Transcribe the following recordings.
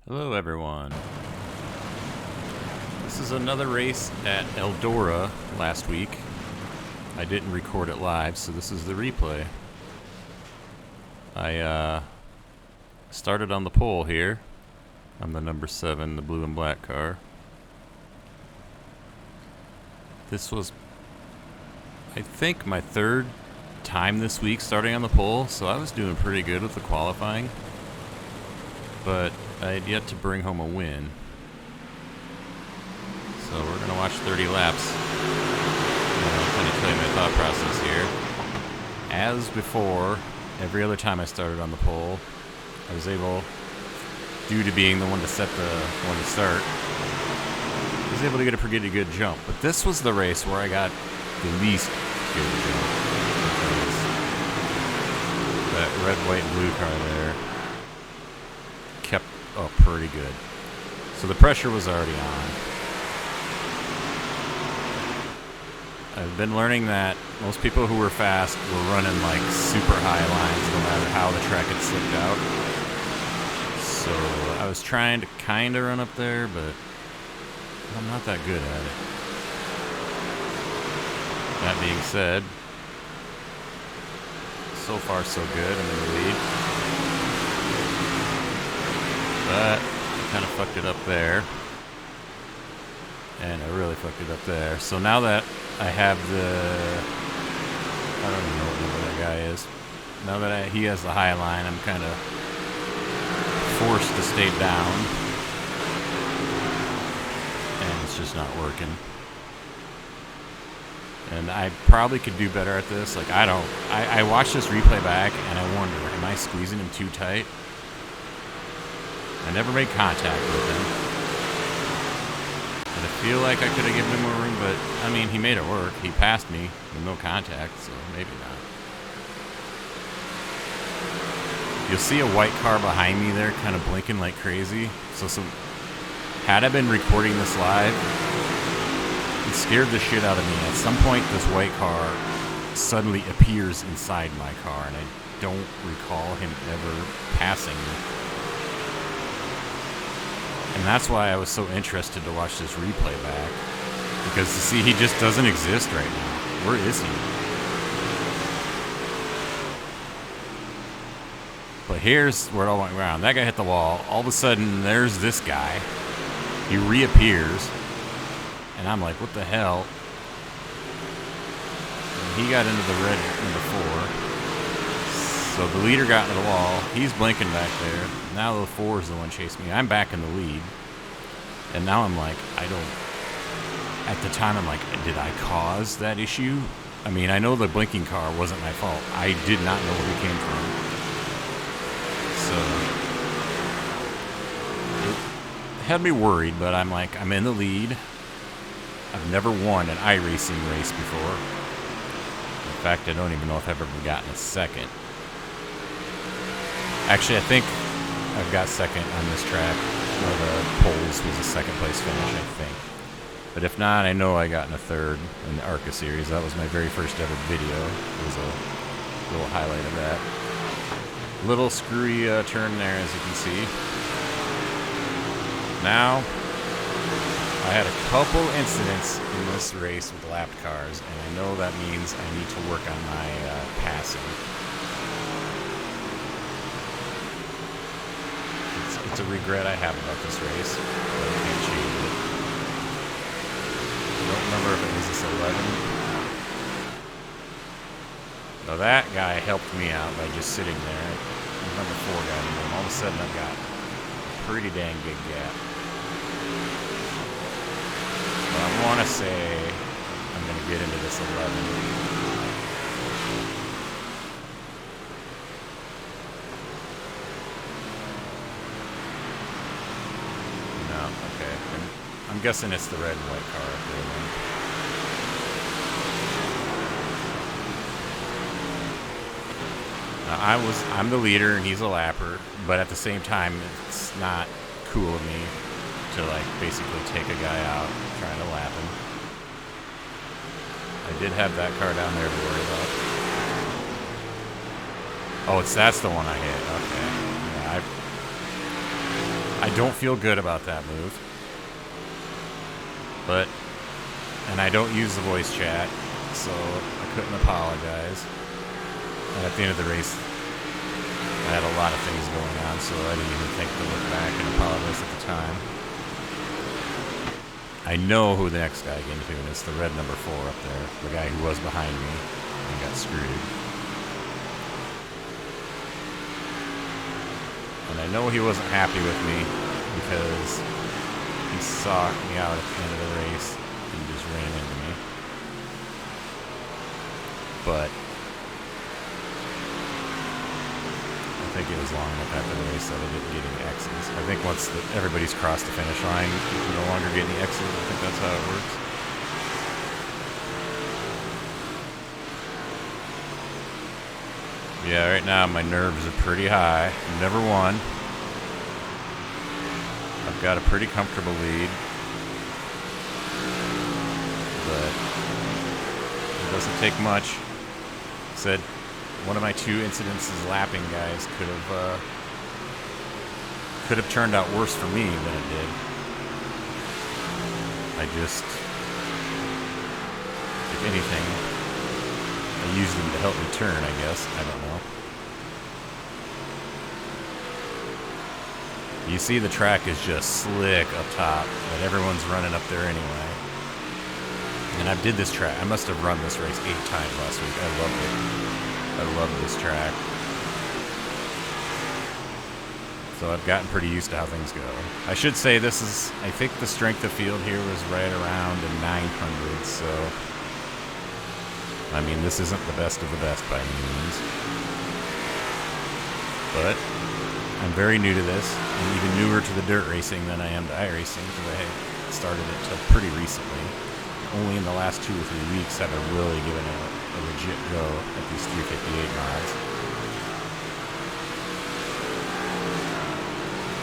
Hello everyone. This is another race at Eldora last week. I didn't record it live, so this is the replay. I started on the pole here. I'm the number 7, the blue and black car. This was, I think, my third time this week starting on the pole, so I was doing pretty good with the qualifying. But I had yet to bring home a win. So we're going to watch 30 laps. I'll kind of tell you my thought process here. As before, every other time I started on the pole, I was able, due to being the one to set the one to start, I was able to get a pretty good jump. But this was the race where I got the least good jump. That red, white, and blue car there kept up pretty good. So the pressure was already on. I've been learning that most people who were fast were running like super high lines no matter how the track had slipped out. So I was trying to kind of run up there, but I'm not that good at it. That being said, so far so good. I'm in the lead. But I kind of fucked it up there. And I really fucked it up there. So now that I have I don't even know what number that guy is. Now that he has the high line, I'm kind of forced to stay down. And it's just not working. And I probably could do better at this. Like, I watch this replay back and I wonder, am I squeezing him too tight? I never made contact with him. And I feel like I could have given him more room, but, I mean, he made it work. He passed me with no contact, so maybe not. You'll see a white car behind me there kind of blinking like crazy. So had I been recording this live, it scared the shit out of me. At some point, this white car suddenly appears inside my car, and I don't recall him ever passing me. And that's why I was so interested to watch this replay back. Because, you see, he just doesn't exist right now. Where is he? But here's where it all went wrong. That guy hit the wall. All of a sudden, there's this guy. He reappears. And I'm like, what the hell? And he got into the red number 4. So the leader got into the wall. He's blinking back there. Now the 4 is the one chasing me. I'm back in the lead. And now I'm like, at the time I'm like, did I cause that issue? I mean, I know the blinking car wasn't my fault. I did not know where he came from. So it had me worried, but I'm like, I'm in the lead. I've never won an iRacing race before. In fact, I don't even know if I've ever gotten a second. Actually, I think I've got second on this track. One of the poles was a second place finish, I think. But if not, I know I got in a third in the ARCA series. That was my very first ever video. It was a little highlight of that. Little screwy turn there, as you can see. Now, I had a couple incidents in this race with lapped cars, and I know that means I need to work on my passing. It's a regret I have about this race, but I can't change it. I don't remember if it was this 11. Now that guy helped me out by just sitting there. Number 4 got in him. All of a sudden I've got a pretty dang big gap. But I want to say I'm going to get into this 11. Okay. I'm guessing it's the red and white car up there. Now I'm the leader and he's a lapper, but at the same time, it's not cool of me to like basically take a guy out trying to lap him. I did have that car down there to worry about. Oh, that's the one I hit. Okay. Yeah, I I don't feel good about that move. But, and I don't use the voice chat, so I couldn't apologize. And at the end of the race, I had a lot of things going on, so I didn't even think to look back and apologize at the time. I know who the next guy get into, and it's the red number 4 up there. The guy who was behind me and got screwed. And I know he wasn't happy with me because he saw me out at the end of the race and just ran into me. But I think it was long enough after the race that I didn't get any X's. I think once everybody's crossed the finish line, you can no longer get any X's. I think that's how it works. Yeah, right now my nerves are pretty high. Never won. I've got a pretty comfortable lead. But it doesn't take much. Said one of my 2 incidences lapping guys could have turned out worse for me than it did. I just, if anything, I used them to help me turn, I guess. I don't know. You see the track is just slick up top, but everyone's running up there anyway. And I did this track. I must have run this race 8 times last week. I loved it. I love this track. So I've gotten pretty used to how things go. I should say this is, I think the strength of field here was right around a 900, so I mean, this isn't the best of the best by any means. But I'm very new to this. I'm even newer to the dirt racing than I am to iRacing because I started it till pretty recently. Only in the last 2 or 3 weeks have I really given it a legit go at these 358 mods.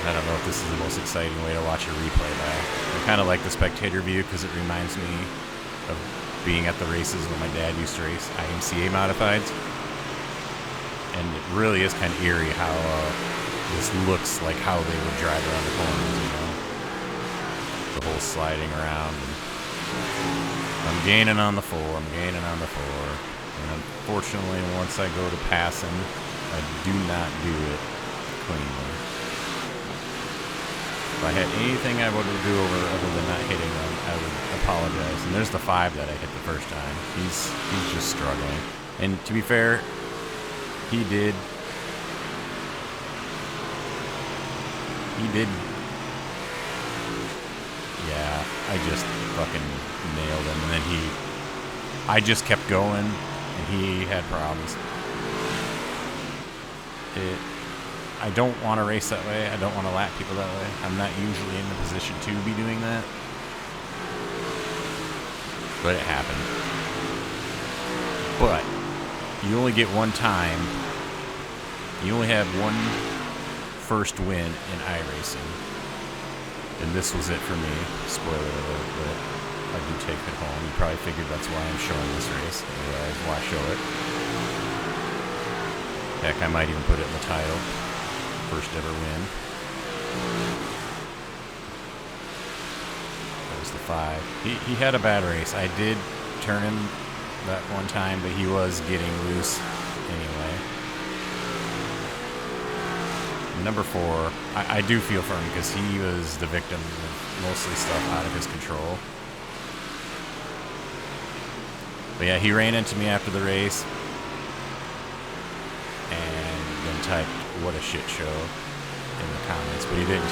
I don't know if this is the most exciting way to watch a replay back. I kind of like the spectator view because it reminds me of being at the races when my dad used to race IMCA modifieds. And it really is kind of eerie how this looks like how they would drive around the corners, you know? The whole sliding around. And I'm gaining on the 4, And unfortunately, once I go to passing, I do not do it cleanly. If I had anything I would do over other than not hitting them, I would apologize. And there's the 5 that I hit the first time. He's just struggling. And to be fair, he did. Yeah, I just fucking nailed him. And then I just kept going, and he had problems. I don't want to race that way. I don't want to lap people that way. I'm not usually in the position to be doing that. But it happened. But you only get one time. You only have one first win in iRacing. And this was it for me. Spoiler alert, but I do take it home. You probably figured that's why I'm showing this race. Otherwise, why show it? Heck, I might even put it in the title. First ever win. That was the 5. He had a bad race. I did turn him that one time, but he was getting loose anyway. Number 4, I do feel for him because he was the victim of mostly stuff out of his control. But yeah, he ran into me after the race and then typed, "What a shit show," in the comments. But he didn't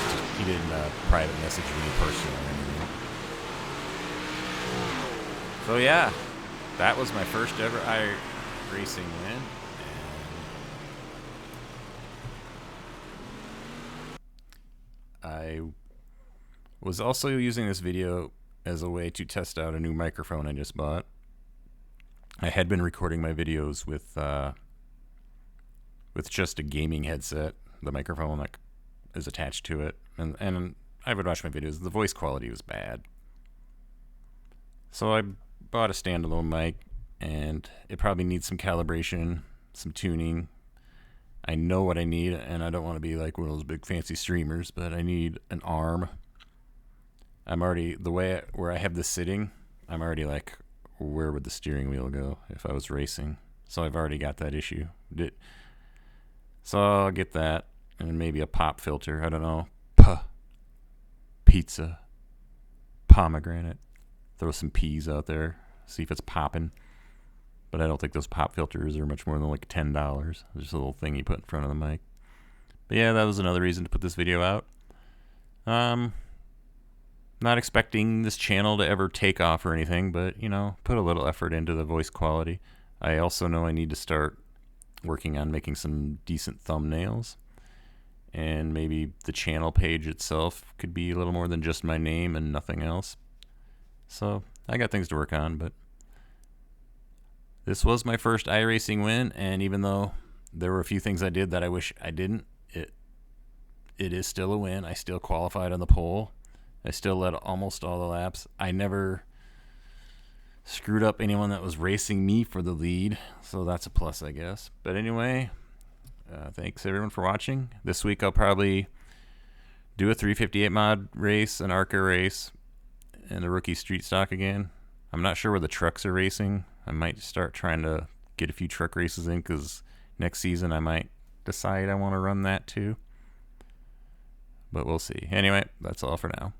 private message me personally or anything. So yeah, that was my first ever iRacing win. I was also using this video as a way to test out a new microphone I just bought. I had been recording my videos with just a gaming headset. The microphone like is attached to it, and I would watch my videos. The voice quality was bad, so I bought a standalone mic, and it probably needs some calibration, some tuning. I know what I need, and I don't want to be like one of those big fancy streamers, but I need an arm. I'm already, where I have this sitting, I'm already like, where would the steering wheel go if I was racing? So I've already got that issue. So I'll get that, and maybe a pop filter. I don't know. Pizza. Pomegranate. Throw some peas out there. See if it's popping. But I don't think those pop filters are much more than like $10. Just a little thing you put in front of the mic. But yeah, that was another reason to put this video out. Not expecting this channel to ever take off or anything, but, you know, put a little effort into the voice quality. I also know I need to start working on making some decent thumbnails. And maybe the channel page itself could be a little more than just my name and nothing else. So I got things to work on, but this was my first iRacing win, and even though there were a few things I did that I wish I didn't, it is still a win. I still qualified on the pole. I still led almost all the laps. I never screwed up anyone that was racing me for the lead, so that's a plus, I guess. But anyway, thanks everyone for watching. This week I'll probably do a 358 mod race, an ARCA race, and a rookie street stock again. I'm not sure where the trucks are racing. I might start trying to get a few truck races in, because next season I might decide I want to run that too. But we'll see. Anyway, that's all for now.